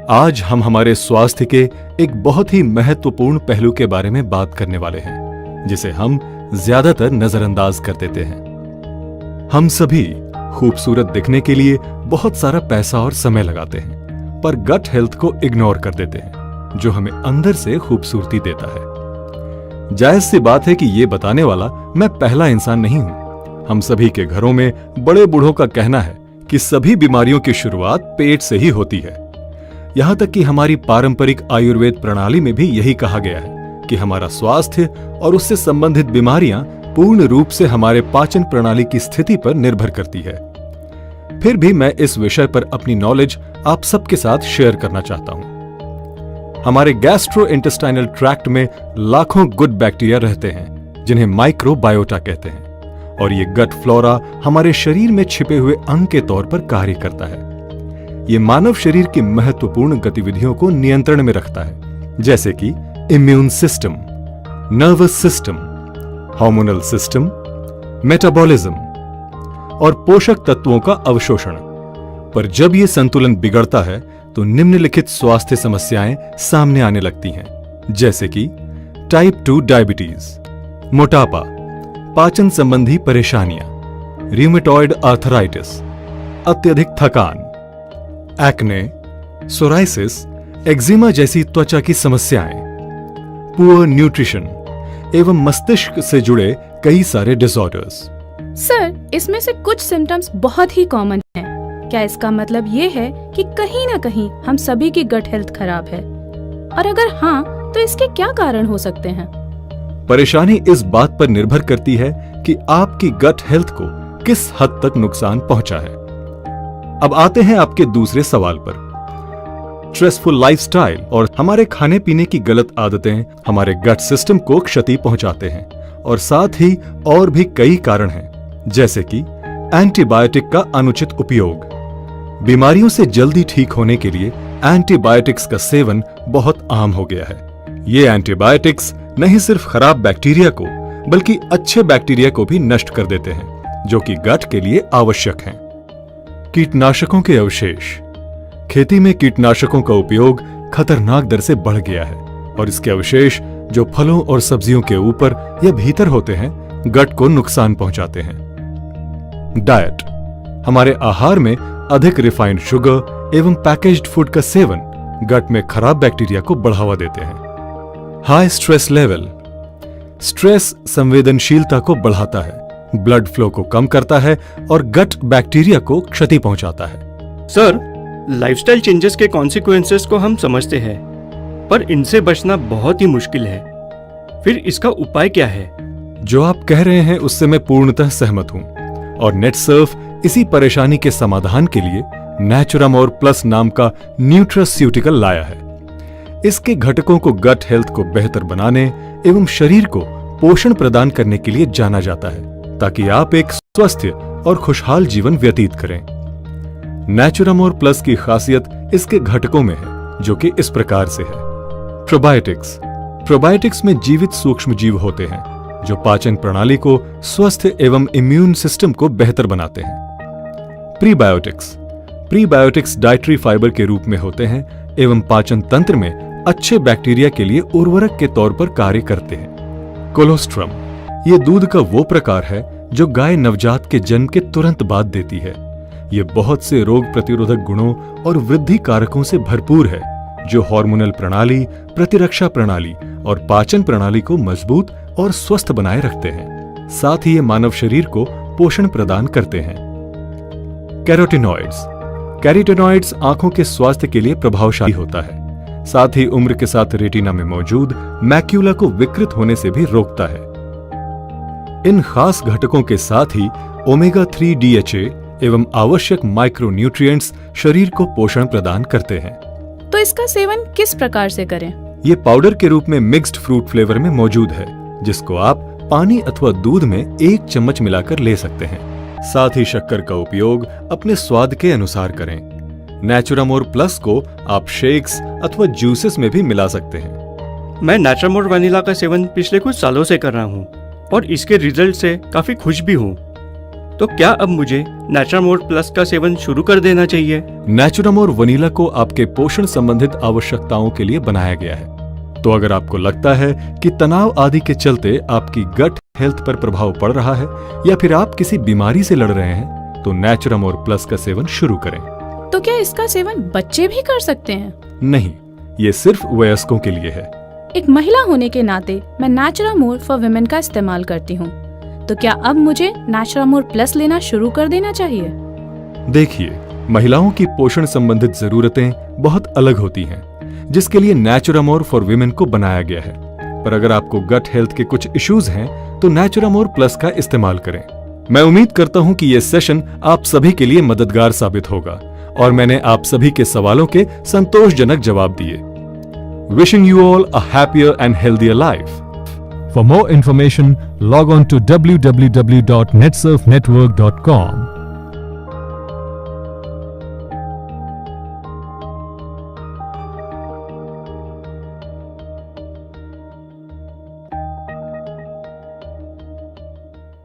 आज हम हमारे स्वास्थ्य के एक बहुत ही महत्वपूर्ण पहलू के बारे में बात करने वाले हैं, जिसे हम ज्यादातर नजरअंदाज कर देते हैं। हम सभी खूबसूरत दिखने के लिए बहुत सारा पैसा और समय लगाते हैं, पर गट हेल्थ को इग्नोर कर देते हैं, जो हमें अंदर से खूबसूरती देता है। जायज सी बात है कि ये बताने वाला मैं पहला इंसान नहीं हूं। हम सभी के घरों में बड़े बूढ़ों का कहना है कि सभी बीमारियों की शुरुआत पेट से ही होती है। यहां तक कि हमारी पारंपरिक आयुर्वेद प्रणाली में भी यही कहा गया है कि हमारा स्वास्थ्य और उससे संबंधित बीमारियां पूर्ण रूप से हमारे पाचन प्रणाली की स्थिति पर निर्भर करती है। फिर भी मैं इस विषय पर अपनी नॉलेज आप सबके साथ शेयर करना चाहता हूं। हमारे गैस्ट्रोइंटेस्टाइनल ट्रैक्ट में लाखों गुड बैक्टीरिया रहते हैं, जिन्हें माइक्रोबायोटा कहते हैं, और ये गट फ्लोरा हमारे शरीर में छिपे हुए अंग के तौर पर कार्य करता है। ये मानव शरीर की महत्वपूर्ण गतिविधियों को नियंत्रण में रखता है, जैसे कि immune system, nervous system, hormonal system, metabolism और पोषक तत्वों का अवशोषण। पर जब ये संतुलन बिगड़ता है तो निम्नलिखित स्वास्थ्य समस्याएं सामने आने लगती हैं, जैसे कि टाइप 2 डायबिटीज, मोटापा, पाचन संबंधी परेशानियां, रूमेटॉइड आर्थराइटिस, अत्यधिक थकान, एक्ने, सोराइसिस, एक्जिमा जैसी त्वचा की समस्याएं, पुअर न्यूट्रिशन एवं मस्तिष्क से जुड़े कई सारे डिसऑर्डर्स। सर, इसमें से कुछ सिम्टम्स बहुत ही कॉमन हैं। क्या इसका मतलब ये है कि कहीं न कहीं हम सभी की गट हेल्थ खराब है? और अगर हाँ, तो इसके क्या कारण हो सकते हैं? परेशानी इस बात पर निर्भर करती है कि आपकी गट हेल्थ को किस हद तक नुकसान पहुंचा है। अब आते हैं आपके दूसरे सवाल पर। स्ट्रेसफुल लाइफस्टाइल और हमारे खाने पीने की गलत आदतें हमारे गट सिस्टम को क्षति पहुंचाते हैं, और साथ ही और भी कई कारण हैं, जैसे कि एंटीबायोटिक का अनुचित उपयोग। बीमारियों से जल्दी ठीक होने के लिए एंटीबायोटिक्स का सेवन बहुत आम हो गया है। ये एंटीबायोटिक्स नहीं सिर्फ खराब बैक्टीरिया को, बल्कि अच्छे बैक्टीरिया को भी नष्ट कर देते हैं, जो कि गट के लिए आवश्यक हैं। कीटनाशकों के अवशेष। खेती में कीटनाशकों का उपयोग खतरनाक दर से बढ़ गया है, और इसके अवशेष जो फलों और सब्जियों के ऊपर या भीतर होते हैं, गट को नुकसान पहुंचाते हैं। डाइट। हमारे आहार में अधिक रिफाइंड शुगर एवं पैकेज्ड फूड का सेवन गट में खराब बैक्टीरिया को बढ़ावा देते हैं। High stress level. स्ट्रेस संवेदनशीलता को बढ़ाता है, ब्लड फ्लो को कम करता है और गट बैक्टीरिया को क्षति पहुंचाता है। सर, लाइफस्टाइल चेंजेस के कॉन्सिक्वेंसेस को हम समझते हैं, पर इनसे बचना बहुत ही मुश्किल है। फिर इसका उपाय क्या है? जो आप कह रहे हैं उससे मैं पूर्णतः सहमत हूं, और नेटसर्फ इसी परेशानी के समाधान के लिए नेचुरामोर प्लस नाम का न्यूट्रास्यूटिकल लाया है। इसके घटकों को गट हेल्थ को बेहतर बनाने एवं शरीर को पोषण प्रदान करने के लिए जाना जाता है, ताकि आप एक स्वस्थ और खुशहाल जीवन व्यतीत करें। नेचुरामोर प्लस की खासियत इसके घटकों में है, जो कि इस प्रकार से है। प्रोबायोटिक्स। प्रोबायोटिक्स में जीवित सूक्ष्म जीव होते हैं, जो पाचन प्रणाली को स्वस्थ एवं इम्यून सिस्टम को बेहतर बनाते हैं। प्रीबायोटिक्स। प्रीबायोटिक्स डाइटरी फाइबर के रूप में होते हैं एवं पाचन तंत्र में अच्छे बैक्टीरिया के लिए उर्वरक के तौर पर कार्य करते हैं। कोलोस्ट्रम। ये दूध का वो प्रकार है जो गाय नवजात के जन्म के तुरंत बाद देती है। ये बहुत से रोग प्रतिरोधक गुणों और वृद्धि कारकों से भरपूर है, जो हार्मोनल प्रणाली, प्रतिरक्षा प्रणाली और पाचन प्रणाली को मजबूत और स्वस्थ बनाए रखते हैं। साथ ही ये मानव शरीर को पोषण प्रदान करते हैं। कैरोटिनॉइड्स। कैरोटिनॉइड्स आंखों के स्वास्थ्य के लिए प्रभावशाली होता है, साथ ही उम्र के साथ रेटिना में मौजूद मैक्यूला को विकृत होने से भी रोकता है। इन खास घटकों के साथ ही ओमेगा 3 DHA एवं आवश्यक माइक्रोन्यूट्रिएंट्स शरीर को पोषण प्रदान करते हैं। तो इसका सेवन किस प्रकार से करें? ये पाउडर के रूप में मिक्स्ड फ्रूट फ्लेवर में मौजूद है, जिसको आप पानी अथवा दूध में 1 चम्मच मिलाकर ले सकते हैं। साथ ही शक्कर का उपयोग अपने स्वाद के अनुसार करें। नेचुरामोर प्लस को आप शेक्स अथवा जूसेस में भी मिला सकते हैं। मैं नेचुरामोर वनीला का सेवन पिछले कुछ सालों से कर रहा हूँ, और इसके रिजल्ट से काफी खुश भी हूँ। तो क्या अब मुझे नेचुरामोर प्लस का सेवन शुरू कर देना चाहिए? नेचुरामोर वनीला को आपके पोषण संबंधित आवश्यकताओं के लिए बनाया गया है। तो अगर आपको लगता है कि तनाव आदि के चलते आपकी गट हेल्थ पर प्रभाव पड़ रहा है या फिर आप किसी बीमारी से लड़ रहे हैं, तो नेचुरामोर प्लस का सेवन शुरू करें। तो क्या इसका सेवन बच्चे भी कर सकते हैं? नहीं, ये सिर्फ वयस्कों के लिए है। एक महिला होने के नाते मैं नेचुरामोर फॉर विमेन का इस्तेमाल करती हूँ। तो क्या अब मुझे नेचुरामोर प्लस लेना शुरू कर देना चाहिए? देखिए, महिलाओं की पोषण संबंधित जरूरतें बहुत अलग होती हैं, जिसके लिए नेचुरामोर फॉर विमेन को बनाया गया है। पर अगर आपको गट हेल्थ के कुछ इश्यूज हैं, तो नेचुरामोर प्लस का इस्तेमाल करें। मैं उम्मीद करता हूं कि ये सेशन आप सभी के लिए मददगार साबित होगा और मैंने आप सभी के सवालों के संतोषजनक जवाब दिए। Wishing you all a happier and healthier life. For more information, log on to www.netsurfnetwork.com.